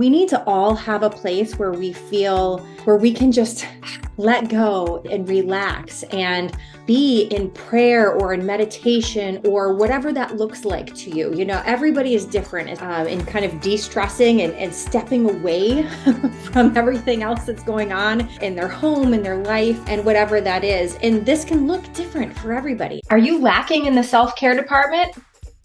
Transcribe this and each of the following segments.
We need to all have a place where we feel where we can just let go and relax and be in prayer or in meditation or whatever that looks like to you. You know, everybody is different in kind of de-stressing and stepping away from everything else that's going on in their home, in their life, and whatever that is. And this can look different for everybody. Are you lacking in the self-care department?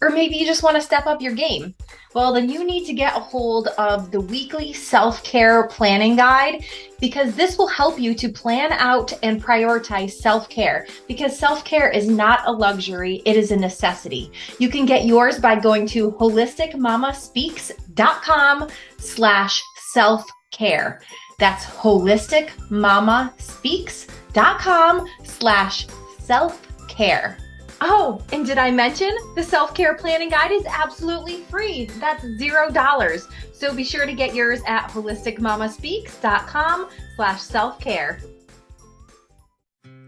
Or maybe you just want to step up your game? Well, then you need to get a hold of the weekly self-care planning guide, because this will help you to plan out and prioritize self-care, because self-care is not a luxury, it is a necessity. You can get yours by going to holisticmamaspeaks.com/self-care. That's holisticmamaspeaks.com/self-care. Oh, and did I mention the self-care planning guide is absolutely free? That's $0. So be sure to get yours at holisticmamaspeaks.com/self-care.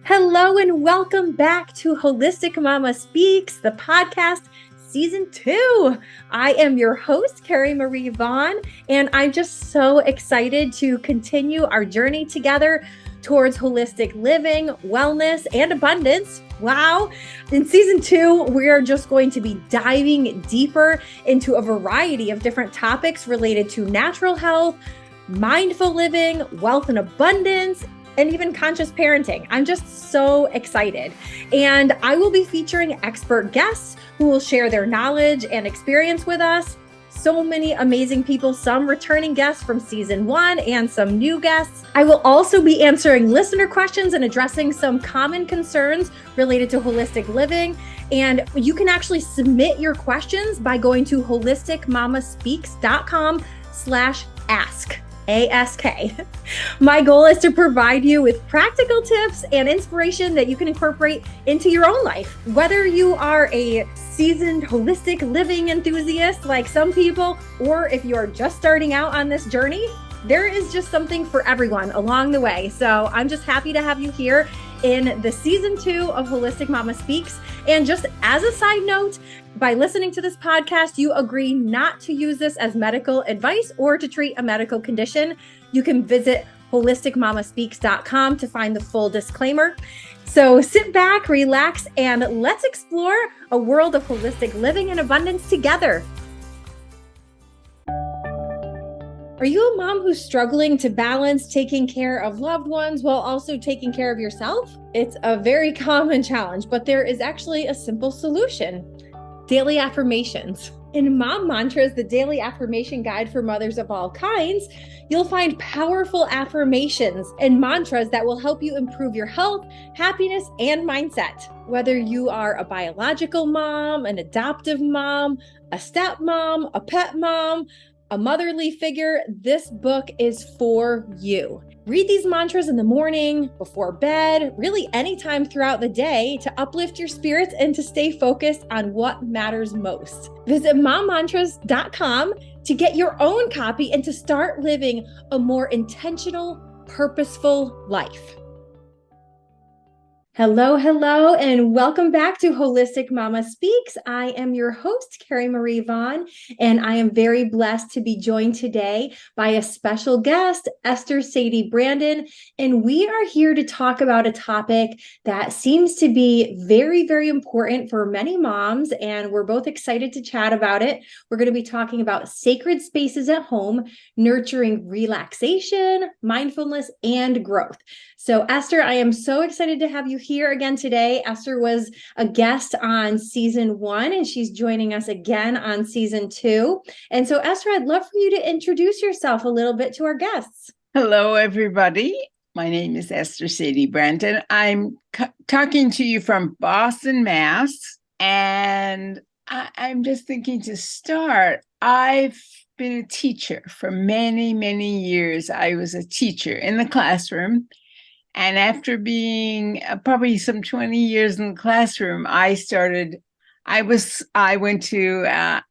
Hello and welcome back to Holistic Mama Speaks, the podcast, Season 2. I am your host, Carrie Marie Vaughn, and I'm just so excited to continue our journey together towards holistic living, wellness, and abundance. Wow. In Season 2, we are just going to be diving deeper into a variety of different topics related to natural health, mindful living, wealth and abundance, and even conscious parenting. I'm just so excited. And I will be featuring expert guests who will share their knowledge and experience with us. So many amazing people, some returning guests from Season 1 and some new guests. I will also be answering listener questions and addressing some common concerns related to holistic living. And you can actually submit your questions by going to holisticmamaspeaks.com/ask. ASK. My goal is to provide you with practical tips and inspiration that you can incorporate into your own life. Whether you are a seasoned holistic living enthusiast like some people, or if you are just starting out on this journey, there is just something for everyone along the way. So I'm just happy to have you here in the Season 2 of Holistic Mama Speaks. And just as a side note, by listening to this podcast, you agree not to use this as medical advice or to treat a medical condition. You can visit holisticmamaspeaks.com to find the full disclaimer. So sit back, relax, and let's explore a world of holistic living and abundance together. Are you a mom who's struggling to balance taking care of loved ones while also taking care of yourself? It's a very common challenge, but there is actually a simple solution: daily affirmations. In Mom Mantras, the daily affirmation guide for mothers of all kinds, you'll find powerful affirmations and mantras that will help you improve your health, happiness, and mindset. Whether you are a biological mom, an adoptive mom, a stepmom, a pet mom, a motherly figure, this book is for you. Read these mantras in the morning, before bed, really anytime throughout the day to uplift your spirits and to stay focused on what matters most. Visit mommantras.com to get your own copy and to start living a more intentional, purposeful life. Hello, and welcome back to Holistic Mama Speaks. I am your host, Carrie Marie Vaughn, and I am very blessed to be joined today by a special guest, Esther Sadie Brandon, and we are here to talk about a topic that seems to be very, very important for many moms, and we're both excited to chat about it. We're going to be talking about sacred spaces at home, nurturing relaxation, mindfulness, and growth. So Esther, I am so excited to have you here again today. Esther was a guest on Season 1, and she's joining us again on Season 2. And so Esther, I'd love for you to introduce yourself a little bit to our guests. Hello, everybody. My name is Esther Sadie Brandon. I'm talking to you from Boston, Mass. And I'm just thinking to start, I've been a teacher for many, many years. I was a teacher in the classroom. And after being probably some 20 years in the classroom, I went to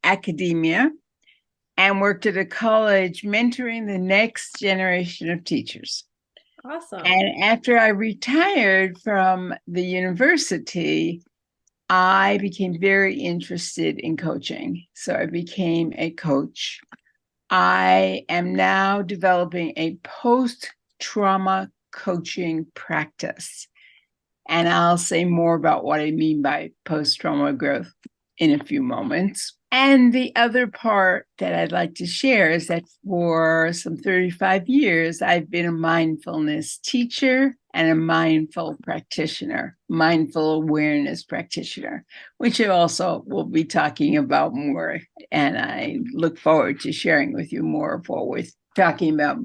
academia and worked at a college mentoring the next generation of teachers. Awesome. And after I retired from the university, I became very interested in coaching. So I became a coach. I am now developing a post-trauma coaching practice. And I'll say more about what I mean by post-trauma growth in a few moments. And the other part that I'd like to share is that for some 35 years, I've been a mindfulness teacher and a mindful awareness practitioner, which I also will be talking about more. And I look forward to sharing with you more of what we're talking about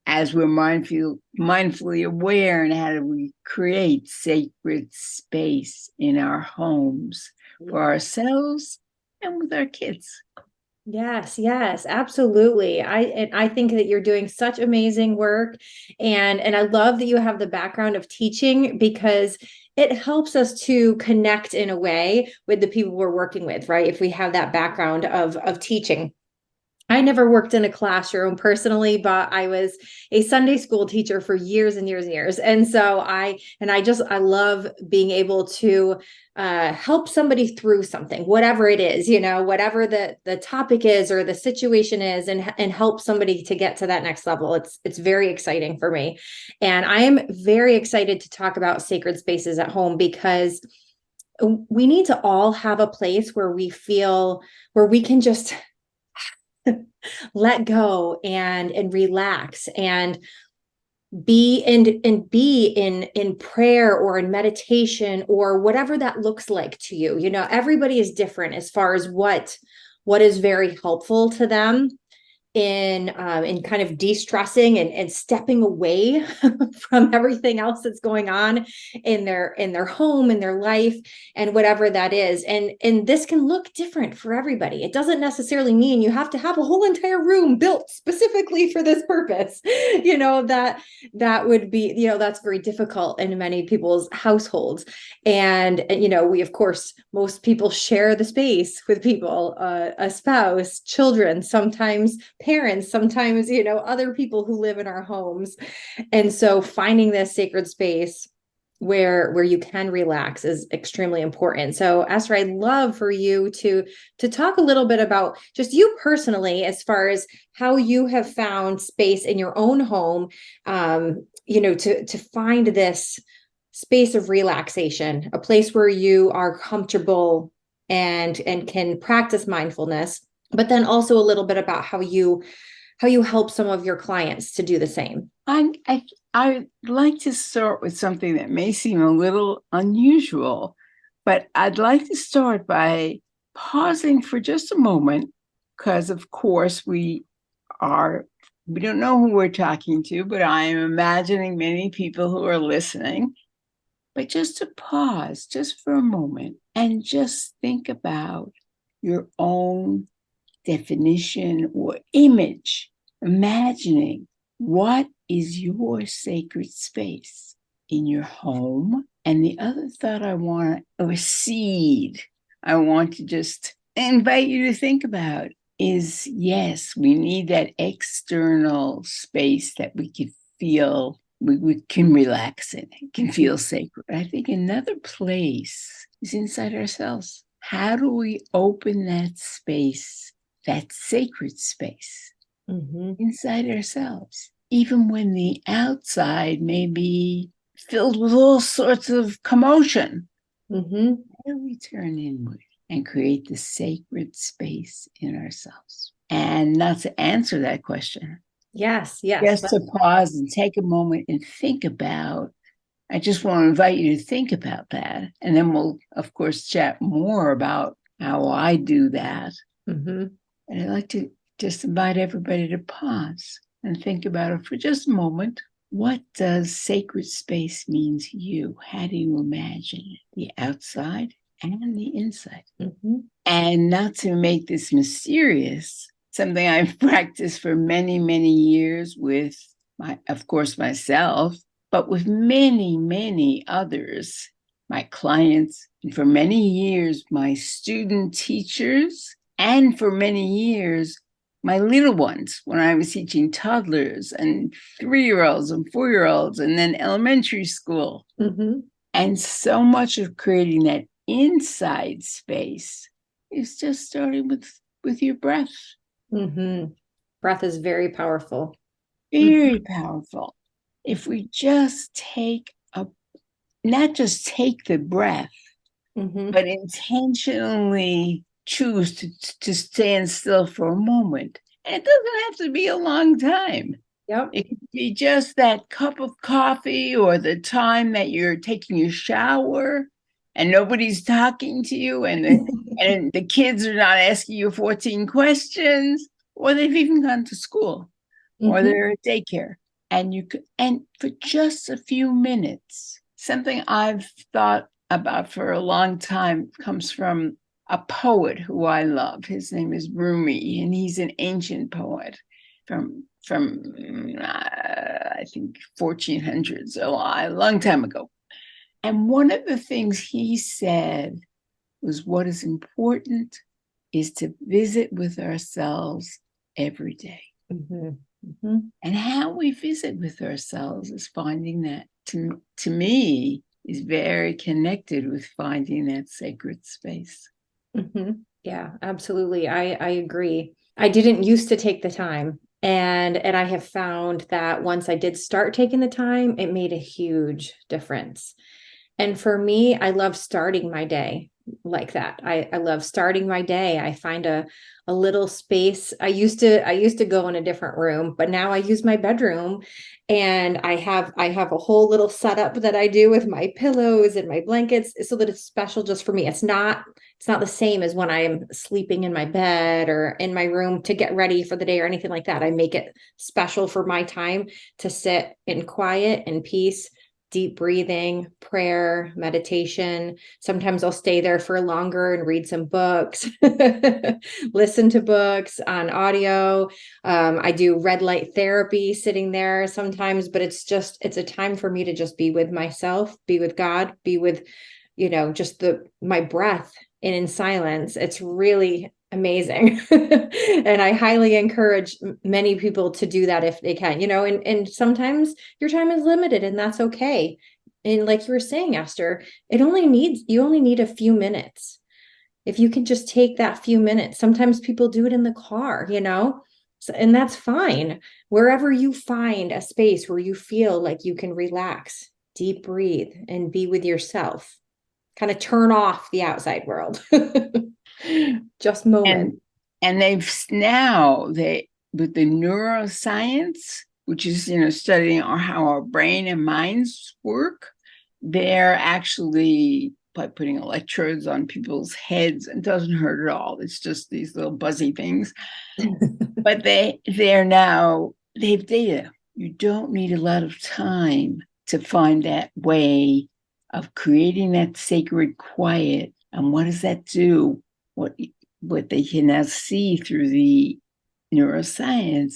as we're mindfully aware, and how do we create sacred space in our homes for ourselves and with our kids. Yes, yes, absolutely. I think that you're doing such amazing work, and I love that you have the background of teaching, because it helps us to connect in a way with the people we're working with, right? If we have that background of teaching. I never worked in a classroom personally, but I was a Sunday school teacher for years and years and years. And so I love being able to help somebody through something, whatever it is, whatever the topic is or the situation is, and help somebody to get to that next level. It's very exciting for me. And I am very excited to talk about sacred spaces at home, because we need to all have a place where we can just let go and relax and be in prayer or in meditation or whatever that looks like to you. Everybody is different as far as what is very helpful to them in kind of de-stressing and stepping away from everything else that's going on in their home, in their life, and whatever that is. And this can look different for everybody. It doesn't necessarily mean you have to have a whole entire room built specifically for this purpose. That would be, that's very difficult in many people's households. And we, of course, most people share the space with people, a spouse, children, sometimes parents, sometimes, other people who live in our homes. And so finding this sacred space where you can relax is extremely important. So Esther, I'd love for you to talk a little bit about just you personally, as far as how you have found space in your own home, to find this space of relaxation, a place where you are comfortable and can practice mindfulness, but then also a little bit about how you help some of your clients to do the same. I'd like to start with something that may seem a little unusual, but I'd like to start by pausing for just a moment, because of course we don't know who we're talking to, but I am imagining many people who are listening. But just to pause just for a moment and just think about your own definition or image, imagining what is your sacred space in your home. And the other thought seed I want to just invite you to think about is, yes, we need that external space that we can feel, we can relax in, it can feel sacred. I think another place is inside ourselves. How do we open that space, that sacred space, inside ourselves, even when the outside may be filled with all sorts of commotion? How do we turn inward and create the sacred space in ourselves? And not to answer that question. Yes. Just to pause and take a moment and think about. I just want to invite you to think about that. And then we'll, of course, chat more about how I do that. And I'd like to just invite everybody to pause and think about it for just a moment. What does sacred space mean to you? How do you imagine it? The outside and the inside. And not to make this mysterious, something I've practiced for many, many years with myself, but with many, many others, my clients, and for many years, my student teachers, and for many years, my little ones, when I was teaching toddlers and 3-year-olds and 4-year-olds, and then elementary school. And so much of creating that inside space is just starting with your breath. Breath is very powerful. Very powerful. If we just not just take the breath, but intentionally choose to stand still for a moment. And it doesn't have to be a long time. Yep. It could be just that cup of coffee or the time that you're taking your shower and nobody's talking to you and the kids are not asking you 14 questions, or they've even gone to school or they're at daycare. And for just a few minutes, something I've thought about for a long time comes from a poet who I love. His name is Rumi, and he's an ancient poet from I think 1400s, a long time ago. And one of the things he said was, what is important is to visit with ourselves every day. And how we visit with ourselves is finding that, to me, is very connected with finding that sacred space. Yeah, absolutely. I agree. I didn't used to take the time. And I have found that once I did start taking the time, it made a huge difference. And for me, I love starting my day like that. I love starting my day. I find a little space. I used to go in a different room, but now I use my bedroom, and I have a whole little setup that I do with my pillows and my blankets so that it's special just for me. It's not the same as when I'm sleeping in my bed or in my room to get ready for the day or anything like that. I make it special for my time to sit in quiet and peace, deep breathing, prayer, meditation. Sometimes I'll stay there for longer and read some books, listen to books on audio. I do red light therapy sitting there sometimes, but it's a time for me to just be with myself, be with God, be with, just my breath and in silence. It's really amazing. And I highly encourage many people to do that if they can, and sometimes your time is limited, and that's okay. And like you were saying, Esther, you only need a few minutes. If you can just take that few minutes, sometimes people do it in the car, and that's fine. Wherever you find a space where you feel like you can relax, deep breathe, and be with yourself, kind of turn off the outside world. Just moment. And with the neuroscience, which is studying how our brain and minds work, they're actually, by putting electrodes on people's heads, it doesn't hurt at all. It's just these little buzzy things. But they've data. You don't need a lot of time to find that way of creating that sacred quiet. And what does that do? What they can now see through the neuroscience,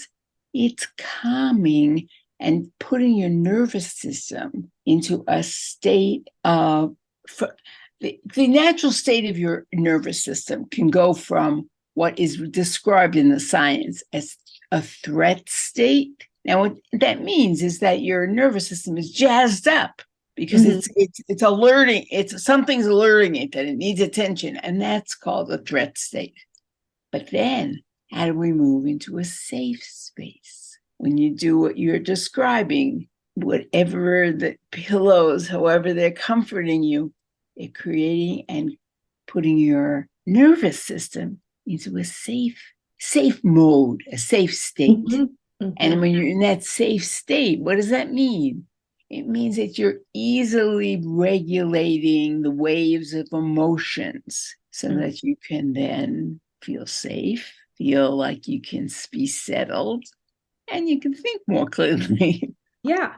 it's calming and putting your nervous system into a state of, the natural state of your nervous system can go from what is described in the science as a threat state. Now, what that means is that your nervous system is jazzed up because it's alerting, something's alerting it that it needs attention, and that's called a threat state. But then, how do we move into a safe space? When you do what you're describing, whatever the pillows, however they're comforting you, they're creating and putting your nervous system into a safe mode, a safe state. And when you're in that safe state, what does that mean? It means that you're easily regulating the waves of emotions so that you can then feel safe, feel like you can be settled, and you can think more clearly. Yeah,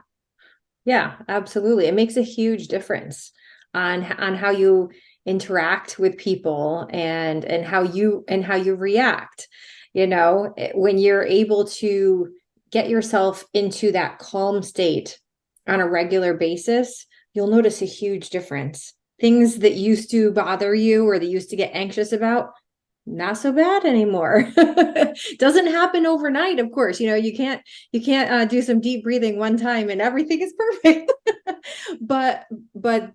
absolutely. It makes a huge difference on how you interact with people and how you react. When you're able to get yourself into that calm state on a regular basis, you'll notice a huge difference. Things that used to bother you or that you used to get anxious about, not so bad anymore. Doesn't happen overnight, of course. You can't do some deep breathing one time and everything is perfect. but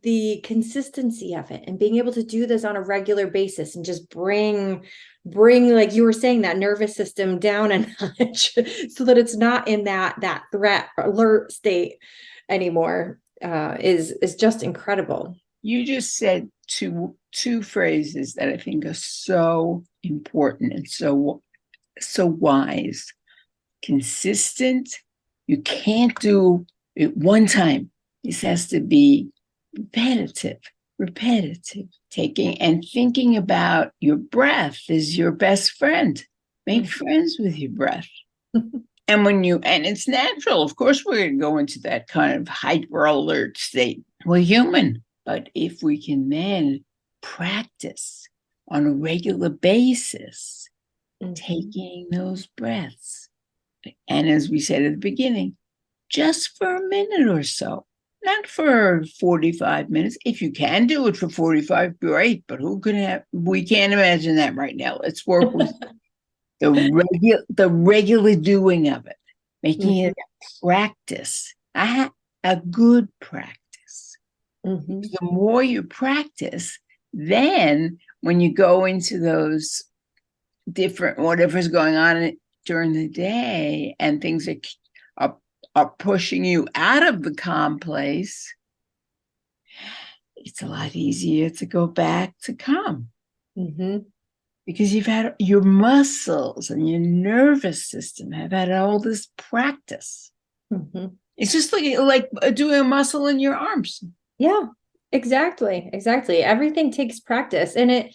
the consistency of it and being able to do this on a regular basis and just bring, like you were saying, that nervous system down a notch so that it's not in that threat alert state anymore, is just incredible. You just said two phrases that I think are so important and so wise. Consistent. You can't do it one time. This has to be repetitive. Taking and thinking about your breath is your best friend. Make friends with your breath. And it's natural. Of course, we're going to go into that kind of hyper alert state. We're human. But if we can then practice on a regular basis, taking those breaths, and as we said at the beginning, just for a minute or so, not for 45 minutes. If you can do it for 45, great. But we can't imagine that right now. Let's work with the regular doing of it, making it a practice, a good practice. The more you practice, then when you go into those different, whatever's going on during the day and things are pushing you out of the calm place, it's a lot easier to go back to calm. Because you've had your muscles and your nervous system have had all this practice. It's just like doing a muscle in your arms. Yeah, exactly. Everything takes practice, and it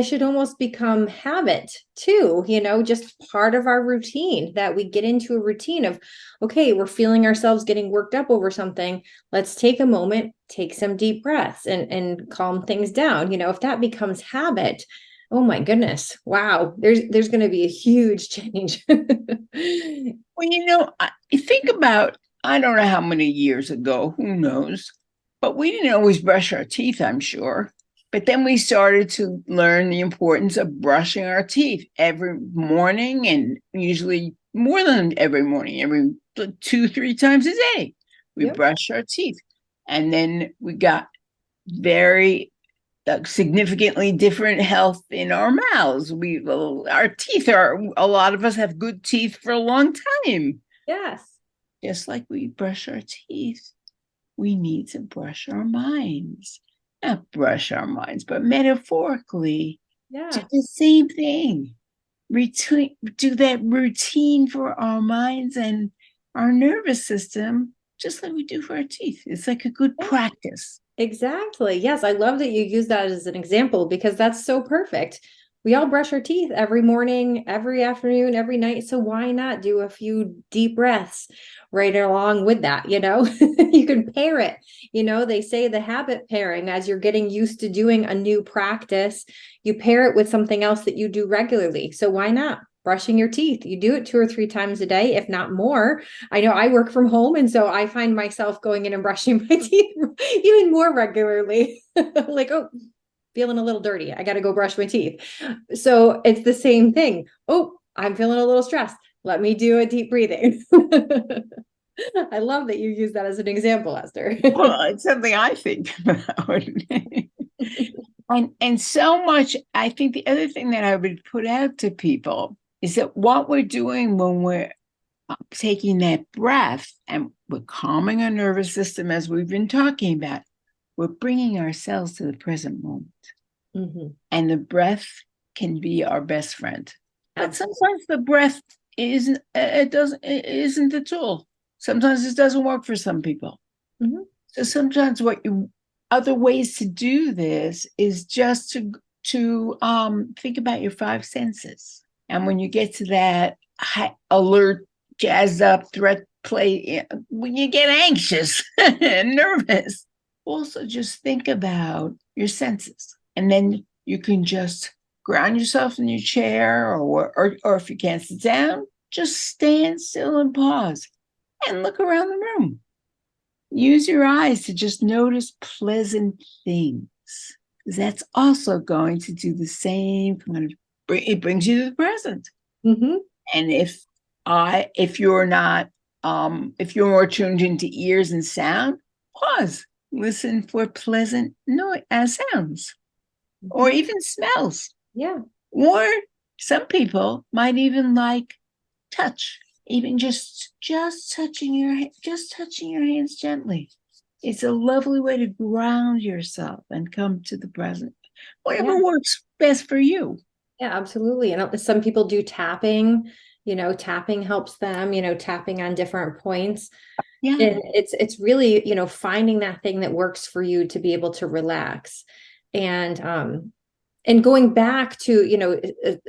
should almost become habit too, just part of our routine, that we get into a routine of, okay, we're feeling ourselves getting worked up over something. Let's take a moment, take some deep breaths and calm things down. If that becomes habit, oh my goodness, wow, there's going to be a huge change. Well, think about, I don't know how many years ago, who knows, but we didn't always brush our teeth, I'm sure. But then we started to learn the importance of brushing our teeth every morning, and usually more than every morning, every 2-3 times a day. We brush our teeth. And then we got very significantly different health in our mouths. Our teeth a lot of us have good teeth for a long time. Yes. Just like we brush our teeth, we need to brush our minds. Not brush our minds, but metaphorically, do the same thing. Do that routine for our minds and our nervous system, just like we do for our teeth. It's like a good practice. Exactly. Yes, I love that you use that as an example, because that's so perfect. We all brush our teeth every morning, every afternoon, every night. So why not do a few deep breaths right along with that? You can pair it. They say the habit pairing, as you're getting used to doing a new practice, you pair it with something else that you do regularly. So why not? Brushing your teeth. You do it 2 or 3 times a day, if not more. I know I work from home, and so I find myself going in and brushing my teeth even more regularly. Like, oh, feeling a little dirty, I got to go brush my teeth. So it's the same thing. Oh, I'm feeling a little stressed, let me do a deep breathing. I love that you use that as an example, Esther. Well, it's something I think about. and so much, I think the other thing that I would put out to people is that what we're doing when we're taking that breath and we're calming our nervous system, as we've been talking about, we're bringing ourselves to the present moment. And the breath can be our best friend. But sometimes the breath isn't the tool. Sometimes it doesn't work for some people. So sometimes other ways to do this is just to think about your 5 senses. And when you get to that high alert, jazzed up threat play, when you get anxious and nervous, also just think about your senses. And then you can just ground yourself in your chair, or if you can't sit down, just stand still and pause and look around the room. Use your eyes to just notice pleasant things, because that's also going to do the same kind of it brings you to the present. Mm-hmm. And if you're not, if you're more tuned into ears and sound, pause, listen for pleasant sounds, or even smells. Yeah. Or some people might even like touch, even just touching your hands gently. It's a lovely way to ground yourself and come to the present. Whatever works best for you. Yeah, absolutely. And some people do tapping, tapping helps them, tapping on different points. Yeah. And it's really, finding that thing that works for you to be able to relax. And going back to,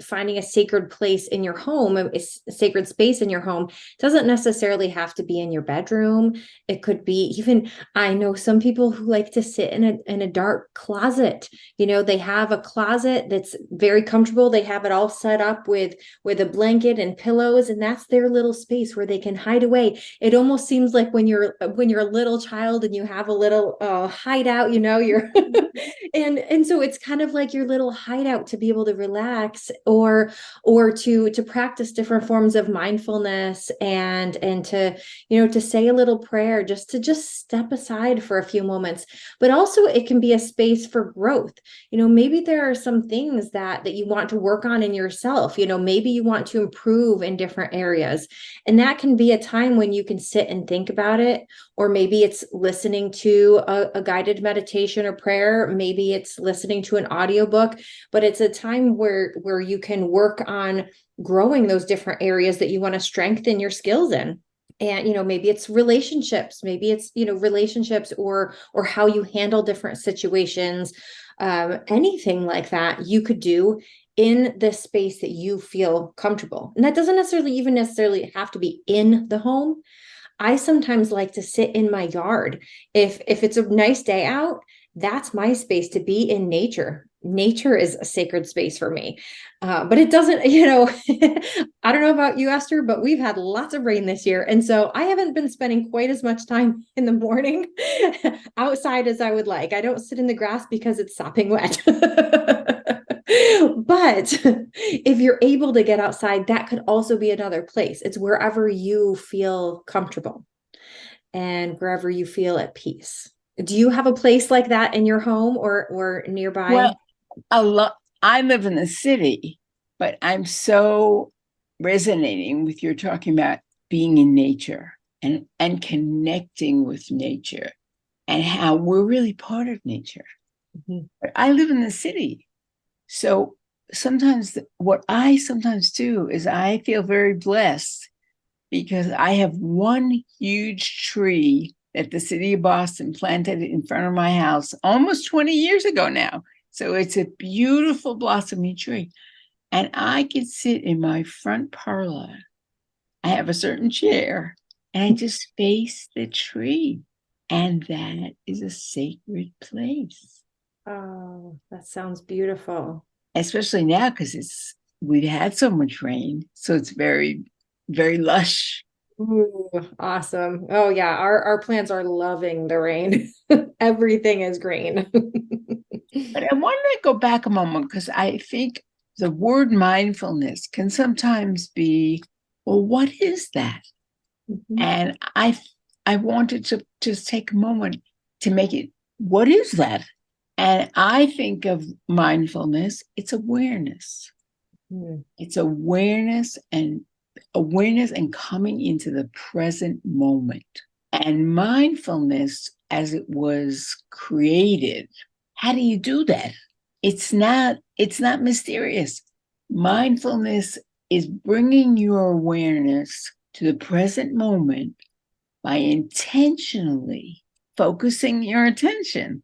finding a sacred place in your home, a sacred space in your home doesn't necessarily have to be in your bedroom. It could be even, I know some people who like to sit in a dark closet. They have a closet that's very comfortable. They have it all set up with a blanket and pillows, and that's their little space where they can hide away. It almost seems like when you're a little child and you have a little hideout, you're and so it's kind of like your little hideout to be able to relax or to practice different forms of mindfulness and to to say a little prayer, just step aside for a few moments. But also it can be a space for growth. Maybe there are some things that you want to work on in yourself. Maybe you want to improve in different areas, and that can be a time when you can sit and think about it. Or maybe it's listening to a guided meditation or prayer. Maybe it's listening to an audiobook, but it's a time where you can work on growing those different areas that you want to strengthen your skills in. And, maybe it's relationships, or how you handle different situations, anything like that you could do in the space that you feel comfortable. And that doesn't necessarily have to be in the home. I sometimes like to sit in my yard. If it's a nice day out, that's my space to be in nature. Nature is a sacred space for me. But it doesn't, I don't know about you, Esther, but we've had lots of rain this year. And so I haven't been spending quite as much time in the morning outside as I would like. I don't sit in the grass because it's sopping wet. But if you're able to get outside, that could also be another place. It's wherever you feel comfortable and wherever you feel at peace. Do you have a place like that in your home or nearby? Well, I live in the city, but I'm so resonating with your talking about being in nature and connecting with nature and how we're really part of nature. Mm-hmm. But I live in the city. So sometimes what I sometimes do is I feel very blessed because I have one huge tree that the city of Boston planted in front of my house almost 20 years ago now. So it's a beautiful blossoming tree. And I could sit in my front parlor. I have a certain chair and I just face the tree. And that is a sacred place. Oh, that sounds beautiful. Especially now because we've had so much rain. So it's very, very lush. Ooh, awesome. Oh yeah, our plants are loving the rain. Everything is green. But I wanted to go back a moment because I think the word mindfulness can sometimes be, well, what is that? Mm-hmm. And I wanted to just take a moment to make it, what is that? And I think of mindfulness, it's awareness. Mm. It's awareness and coming into the present moment. And mindfulness, as it was created, how do you do that? It's not mysterious. Mindfulness is bringing your awareness to the present moment by intentionally focusing your attention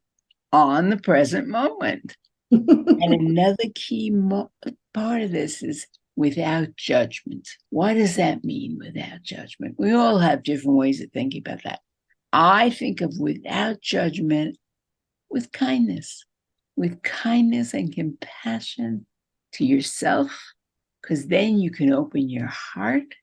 on the present moment. And another key part of this is without judgment. What does that mean, without judgment? We all have different ways of thinking about that. I think of without judgment with kindness and compassion to yourself, because then you can open your heart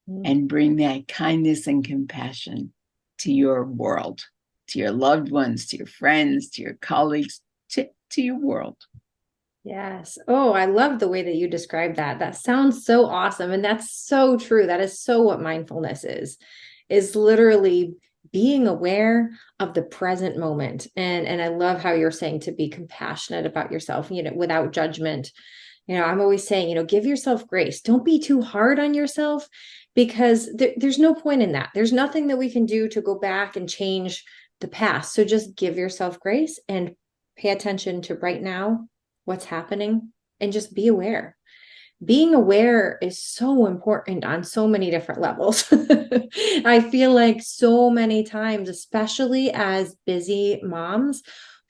and bring that kindness and compassion to your world, to your loved ones, to your friends, to your colleagues, to your world. Yes. Oh, I love the way that you described that. That sounds so awesome. And that's so true. That is so what mindfulness is literally being aware of the present moment. And I love how you're saying to be compassionate about yourself, without judgment. I'm always saying, give yourself grace. Don't be too hard on yourself because there's no point in that. There's nothing that we can do to go back and change the past. So just give yourself grace and pay attention to right now, what's happening, and just be aware. Being aware is so important on so many different levels. I feel like so many times, especially as busy moms,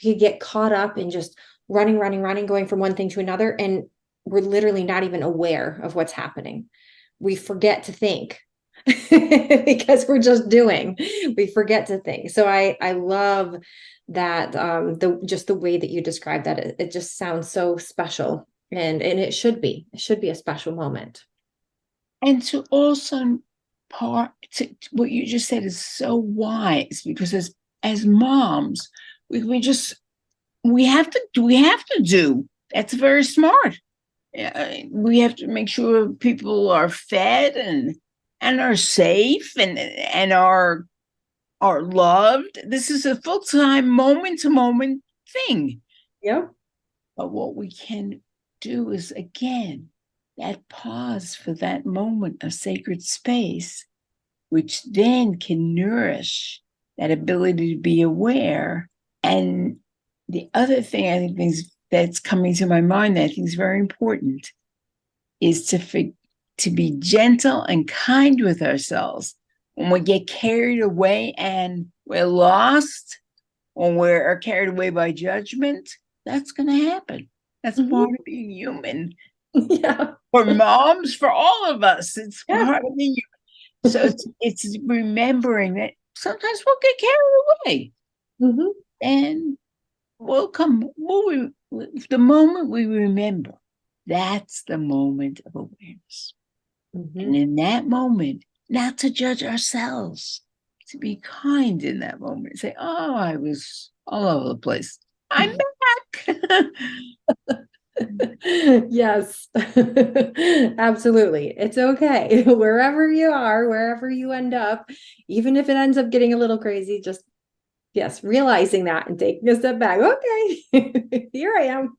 we get caught up in just running, running, running, going from one thing to another. And we're literally not even aware of what's happening. We forget to think because we're just doing. We forget to think. So I love that the way that you describe that. It just sounds so special. And it should be a special moment. And to also what you just said is so wise, because as moms, we have to do. That's very smart. We have to make sure people are fed and are safe and are loved. This is a full-time moment to moment thing. Yeah. But what we can do is, again, that pause for that moment of sacred space, which then can nourish that ability to be aware. And the other thing I think that's coming to my mind that I think is very important is to be gentle and kind with ourselves. When we get carried away and we're lost, or we're carried away by judgment, that's going to happen. That's part of being human. Yeah. For moms, for all of us, it's part of being human. So it's remembering that sometimes we'll get carried away, and the moment we remember, that's the moment of awareness. And in that moment, not to judge ourselves, to be kind in that moment. Say, oh, I was all over the place. I'm back. Yes, absolutely. It's okay. Wherever you are, wherever you end up, even if it ends up getting a little crazy, just, yes, realizing that and taking a step back. Okay, here I am.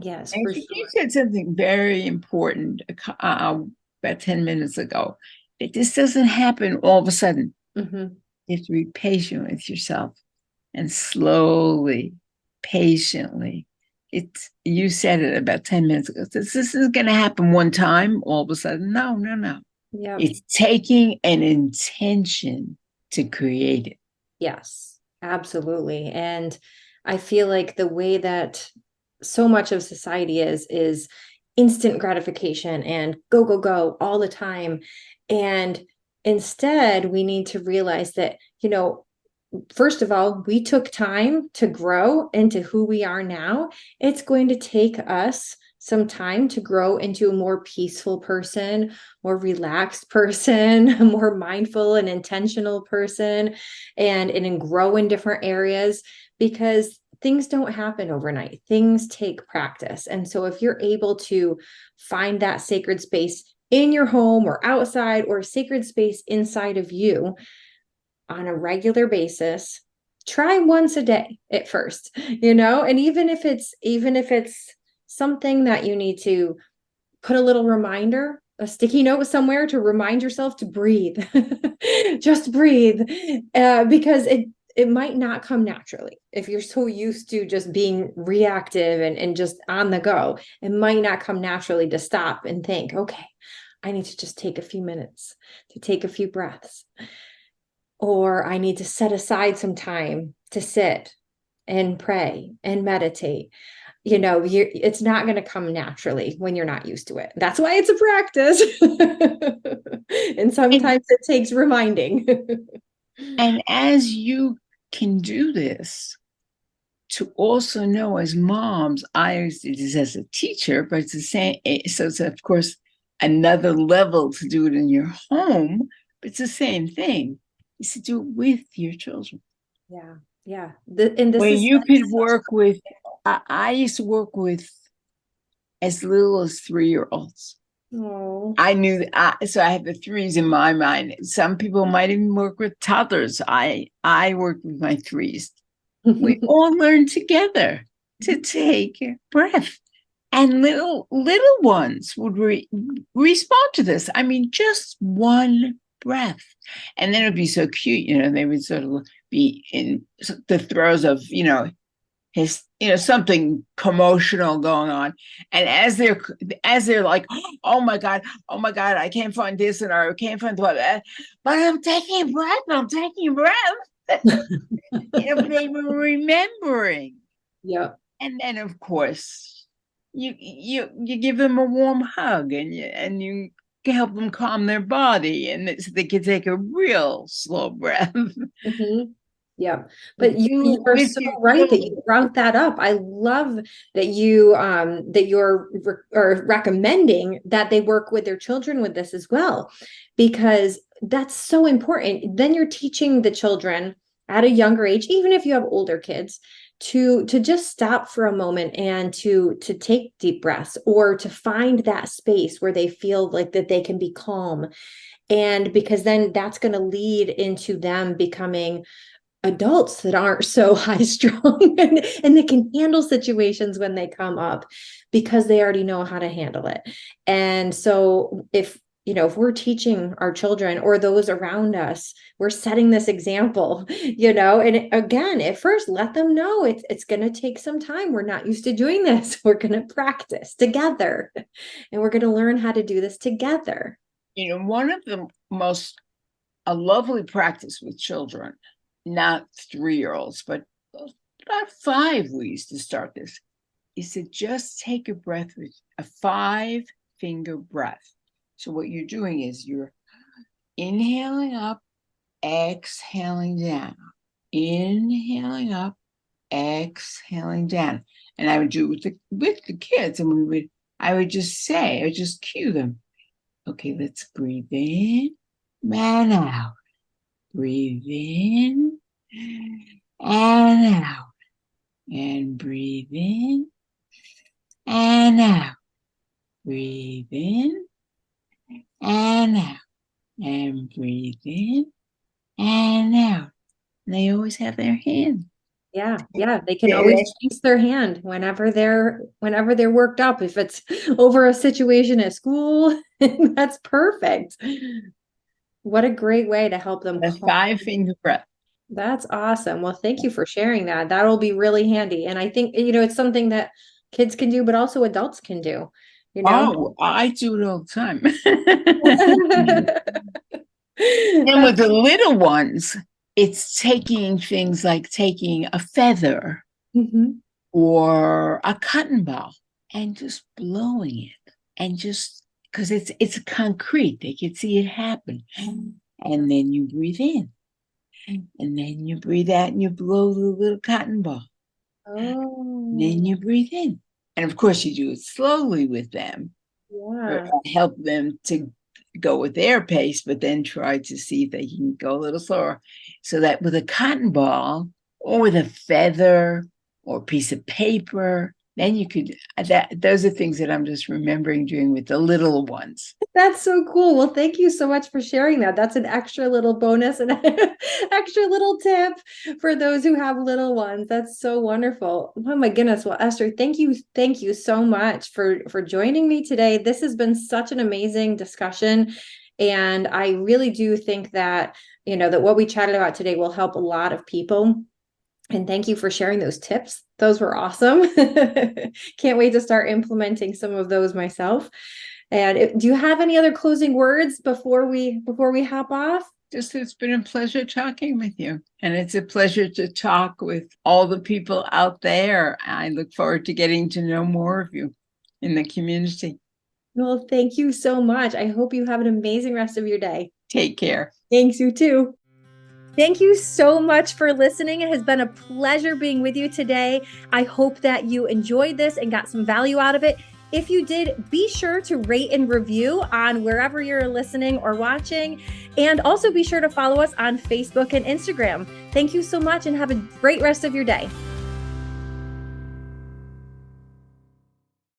Yes, And for you sure. said something very important about 10 minutes ago. That this doesn't happen all of a sudden. You have to be patient with yourself and slowly, patiently. You said it about 10 minutes ago. This isn't going to happen one time all of a sudden. No, no, no. Yeah. It's taking an intention to create it. Yes, absolutely. And I feel like the way that so much of society is instant gratification and go, go, go all the time. And instead, we need to realize that, first of all, we took time to grow into who we are now. It's going to take us some time to grow into a more peaceful person, more relaxed person, a more mindful and intentional person, and grow in different areas, because things don't happen overnight. Things take practice. And so if you're able to find that sacred space in your home or outside, or sacred space inside of you on a regular basis, try once a day at first, and even if it's something that you need to put a little reminder, a sticky note somewhere to remind yourself to breathe. Just breathe, because it might not come naturally. If you're so used to just being reactive and just on the go, it might not come naturally to stop and think, okay, I need to just take a few minutes to take a few breaths, or I need to set aside some time to sit and pray and meditate. It's not going to come naturally when you're not used to it. That's why it's a practice. And sometimes it takes reminding. And as you can do this, to also know, as moms, I used to do this as a teacher, but it's the same. So it's, of course, another level to do it in your home, but it's the same thing. Is to do it with your children. Yeah. Yeah. And this Where is you could work with I used to work with as little as 3-year-olds. Oh. I knew that, so I have the threes in my mind. Some people might even work with toddlers. I worked with my threes. We all learned together to take a breath. And little ones would respond to this. I mean, just one breath. And then it would be so cute, they would sort of be in the throes of, something commotional going on. And as they're like, oh my God, I can't find this and I can't find that, but I'm taking a breath. They were remembering. Yeah. And then of course you give them a warm hug and you help them calm their body and so they can take a real slow breath. Mm-hmm. Yeah. But you are so right that you brought that up. I love that you're recommending that they work with their children with this as well, because that's so important. Then you're teaching the children at a younger age, even if you have older kids, to just stop for a moment and to take deep breaths, or to find that space where they feel like that they can be calm. And because then that's going to lead into them becoming adults that aren't so high strung and they can handle situations when they come up because they already know how to handle it. And so if we're teaching our children or those around us, we're setting this example, and again, at first, let them know it's going to take some time. We're not used to doing this. We're going to practice together and we're going to learn how to do this together. One of the most a lovely practice with children, not 3-year-olds, but about 5, we used to start this, is to just take a breath with a 5-finger breath. So what you're doing is you're inhaling up, exhaling down, inhaling up, exhaling down. And I would do it with the kids, and I would just cue them. Okay, let's breathe in and out. Breathe in and out. And breathe in and out. Breathe in and out. And breathe in and out. And they always have their hand. Yeah. They can always place their hand whenever they're worked up. If it's over a situation at school, that's perfect. What a great way to help them. A 5-finger breath. That's awesome. Well, thank you for sharing that. That'll be really handy. And I think, it's something that kids can do, but also adults can do. Oh, I do it all the time. And with the little ones, it's taking things like taking a feather or a cotton ball and just blowing it, and just because it's concrete, they can see it happen. And then you breathe in, and then you breathe out, and you blow the little cotton ball. Oh. And then you breathe in, and of course you do it slowly with them. Yeah, help them to go with their pace, but then try to see if they can go a little slower. So that with a cotton ball or with a feather or a piece of paper, then you could, those are things that I'm just remembering doing with the little ones. That's so cool. Well, thank you so much for sharing that. That's an extra little bonus and extra little tip for those who have little ones. That's so wonderful. Oh my goodness. Well, Esther, thank you so much for joining me today. This has been such an amazing discussion. And I really do think that, that what we chatted about today will help a lot of people. And thank you for sharing those tips. Those were awesome. Can't wait to start implementing some of those myself. And do you have any other closing words before we hop off? Just, it's been a pleasure talking with you. And it's a pleasure to talk with all the people out there. I look forward to getting to know more of you in the community. Well, thank you so much. I hope you have an amazing rest of your day. Take care. Thanks, you too. Thank you so much for listening. It has been a pleasure being with you today. I hope that you enjoyed this and got some value out of it. If you did, be sure to rate and review on wherever you're listening or watching. And also be sure to follow us on Facebook and Instagram. Thank you so much and have a great rest of your day.